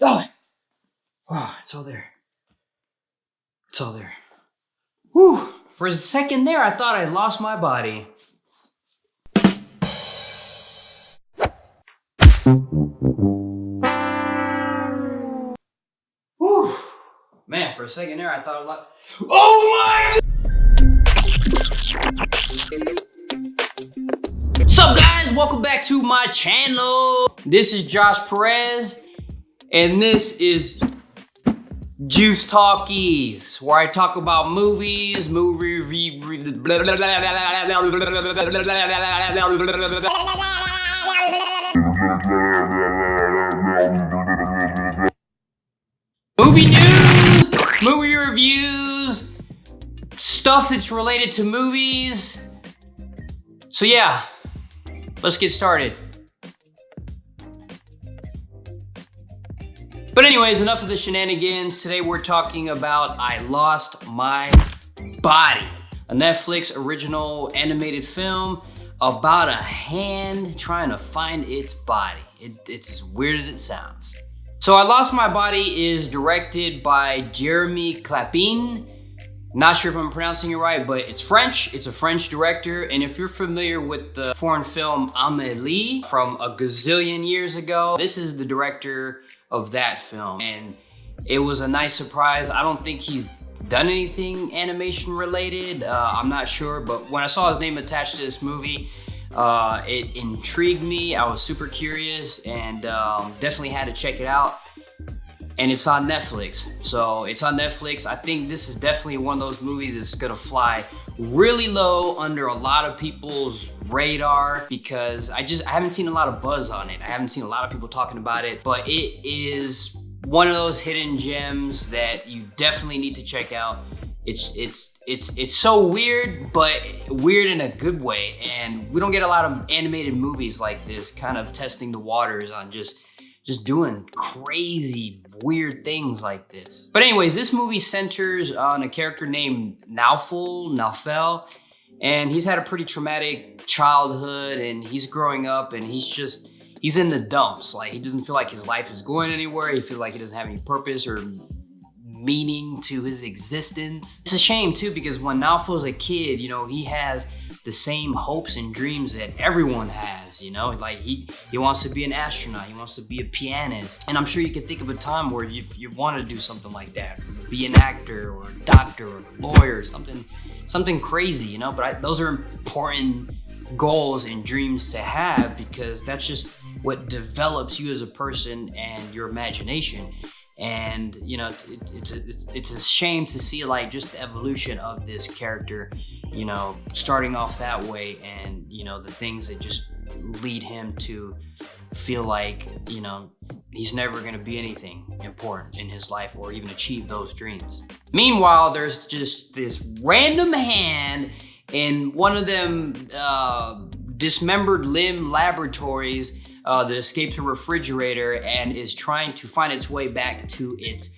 Oh, oh, it's all there. It's all there. Whew. For a second there, I thought I lost my body. Whew. Man, for a second there, I thought I lost. Oh my! What's up, guys? Welcome back to my channel. This is Josh Perez, and this is Juice Talkies, where I talk about movies, movie review, movie news, movie reviews, stuff that's related to movies. So yeah, let's get started. But anyways, enough of the shenanigans. Today we're talking about I Lost My Body, a Netflix original animated film about a hand trying to find its body. It's as weird as it sounds. So I Lost My Body is directed by Jeremy Clapin. Not sure if I'm pronouncing it right, but it's French. It's a French director. And if you're familiar with the foreign film Amélie from a gazillion years ago, this is the director of that film. And it was a nice surprise. I don't think he's done anything animation related. I'm not sure, but when I saw his name attached to this movie, it intrigued me. I was super curious and definitely had to check it out. And it's on Netflix. So it's on Netflix. I think this is definitely one of those movies that's gonna fly really low under a lot of people's radar because I haven't seen a lot of buzz on it. I haven't seen a lot of people talking about it, but it is one of those hidden gems that you definitely need to check out. It's so weird, but weird in a good way. And we don't get a lot of animated movies like this, kind of testing the waters on just doing crazy, weird things like this. But anyways, this movie centers on a character named Naufel, and he's had a pretty traumatic childhood, and he's growing up, and he's in the dumps. Like, he doesn't feel like his life is going anywhere. He feels like he doesn't have any purpose or meaning to his existence. It's a shame too, because when Naufel's a kid, you know, he has the same hopes and dreams that everyone has, you know? Like, he wants to be an astronaut, he wants to be a pianist. And I'm sure you can think of a time where you want to do something like that, be an actor or a doctor or a lawyer, something crazy, you know? But those are important goals and dreams to have, because that's just what develops you as a person and your imagination. And you know, it's a shame to see like just the evolution of this character, you know, starting off that way, and you know, the things that just lead him to feel like, you know, he's never gonna be anything important in his life or even achieve those dreams. Meanwhile, there's just this random hand in one of them dismembered limb laboratories that escaped a refrigerator and is trying to find its way back to its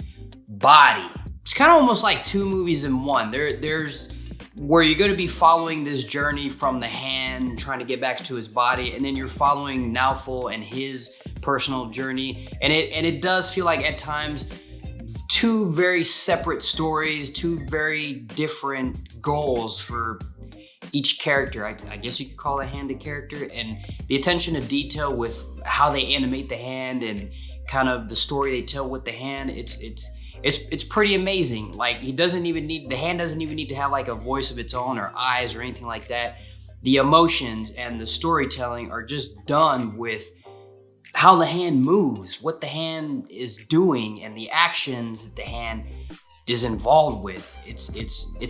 body. It's kind of almost like two movies in one. There's where you're going to be following this journey from the hand trying to get back to his body, and then you're following Naufel and his personal journey. And it does feel like at times two very separate stories, two very different goals for each character. I guess you could call a hand a character, and the attention to detail with how they animate the hand and kind of the story they tell with the hand, it's pretty amazing. Like, the hand doesn't even need to have like a voice of its own or eyes or anything like that. The emotions and the storytelling are just done with how the hand moves, what the hand is doing, and the actions that the hand is involved with. It's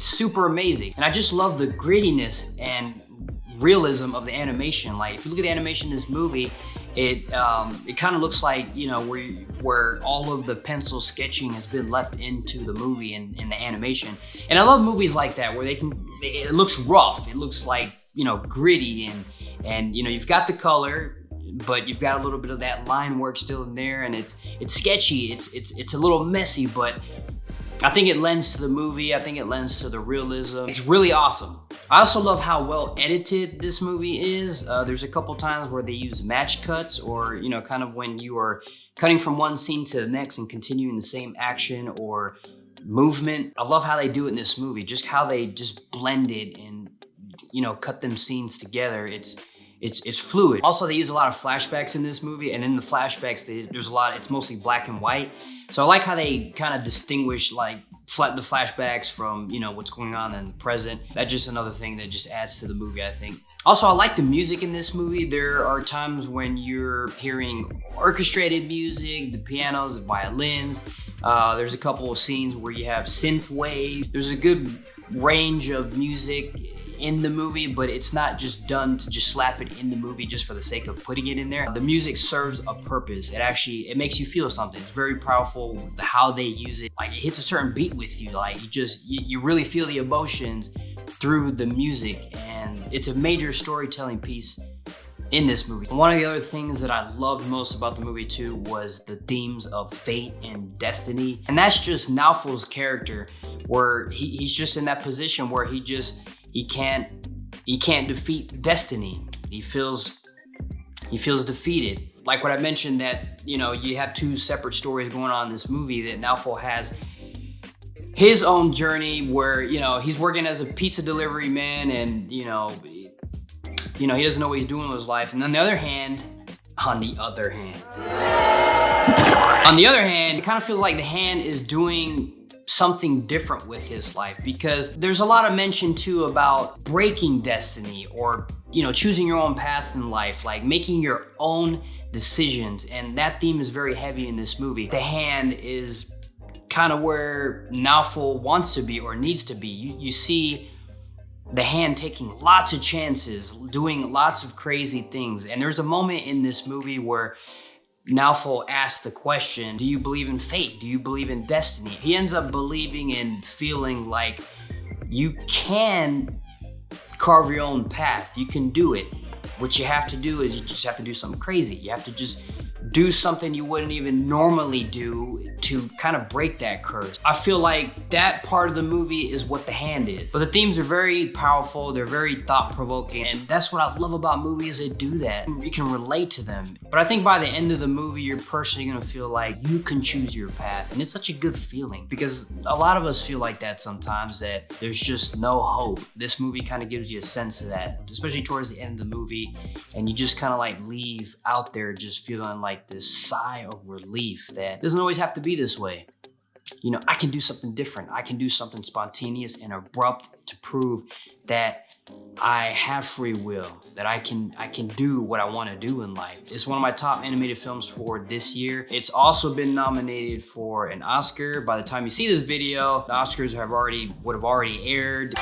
super amazing. And I just love the grittiness and realism of the animation. Like, if you look at the animation in this movie, it kind of looks like, you know, where all of the pencil sketching has been left into the movie and in the animation. And I love movies like that where it looks rough. It looks like, you know, gritty, and you know, you've got the color, but you've got a little bit of that line work still in there, and it's sketchy. It's a little messy, but I think it lends to the movie. I think it lends to the realism. It's really awesome. I also love how well edited this movie is. There's a couple times where they use match cuts, or, you know, kind of when you are cutting from one scene to the next and continuing the same action or movement. I love how they do it in this movie, just how they just blend it and, you know, cut them scenes together. It's fluid. Also, they use a lot of flashbacks in this movie, and in the flashbacks, there's a lot, it's mostly black and white. So I like how they kind of distinguish like the flashbacks from, you know, what's going on in the present. That's just another thing that just adds to the movie, I think. Also, I like the music in this movie. There are times when you're hearing orchestrated music, the pianos, the violins. There's a couple of scenes where you have synth wave. There's a good range of music in the movie, but it's not just done to just slap it in the movie just for the sake of putting it in there. The music serves a purpose. It makes you feel something. It's very powerful how they use it. Like, it hits a certain beat with you. Like, you really feel the emotions through the music, and it's a major storytelling piece in this movie. One of the other things that I loved most about the movie too was the themes of fate and destiny. And that's just Naofol's character, where he's just in that position where he can't defeat destiny. He feels defeated. Like what I mentioned, that, you know, you have two separate stories going on in this movie. That Naofol has his own journey where, you know, he's working as a pizza delivery man, and you know, he doesn't know what he's doing with his life. And on the other hand, it kind of feels like the hand is doing something different with his life, because there's a lot of mention too about breaking destiny, or, you know, choosing your own path in life, like making your own decisions. And that theme is very heavy in this movie. The hand is kind of where Naofol wants to be or needs to be. You see the hand taking lots of chances, doing lots of crazy things. And there's a moment in this movie where Naofol asks the question, do you believe in fate? Do you believe in destiny? He ends up believing and feeling like you can carve your own path. You can do it. What you have to do is you just have to do something crazy. You have to just do something you wouldn't even normally do to kind of break that curse. I feel like that part of the movie is what the hand is. But the themes are very powerful, they're very thought-provoking, and that's what I love about movies that do that. You can relate to them. But I think by the end of the movie, you're personally gonna feel like you can choose your path, and it's such a good feeling, because a lot of us feel like that sometimes, that there's just no hope. This movie kind of gives you a sense of that, especially towards the end of the movie, and you just kind of like leave out there just feeling like this sigh of relief that doesn't always have to be this way. You know, I can do something different. I can do something spontaneous and abrupt to prove that I have free will, that I can do what I want to do in life. It's one of my top animated films for this year. It's also been nominated for an Oscar. By the time you see this video, the Oscars would have already aired.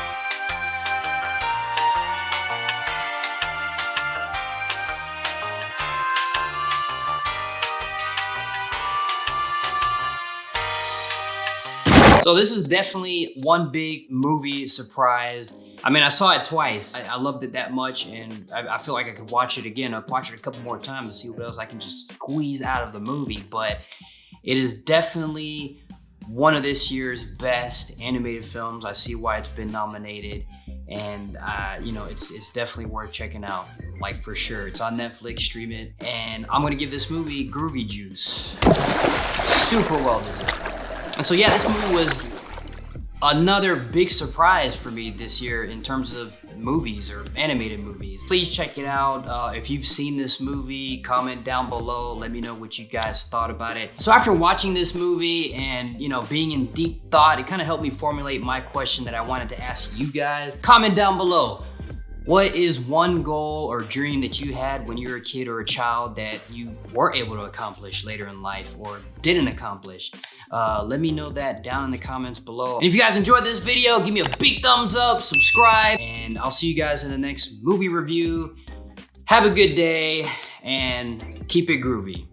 So this is definitely one big movie surprise. I mean, I saw it twice. I loved it that much, and I feel like I could watch it again. I'll watch it a couple more times to see what else I can just squeeze out of the movie. But it is definitely one of this year's best animated films. I see why it's been nominated, and you know, it's definitely worth checking out. Like, for sure. It's on Netflix, stream it. And I'm gonna give this movie Groovy Juice. Super well deserved. And so yeah, this movie was another big surprise for me this year in terms of movies or animated movies. Please check it out. If you've seen this movie, comment down below. Let me know what you guys thought about it. So after watching this movie and, you know, being in deep thought, it kind of helped me formulate my question that I wanted to ask you guys. Comment down below. What is one goal or dream that you had when you were a kid or a child that you were able to accomplish later in life or didn't accomplish? Let me know that down in the comments below. And if you guys enjoyed this video, give me a big thumbs up, subscribe, and I'll see you guys in the next movie review. Have a good day and keep it groovy.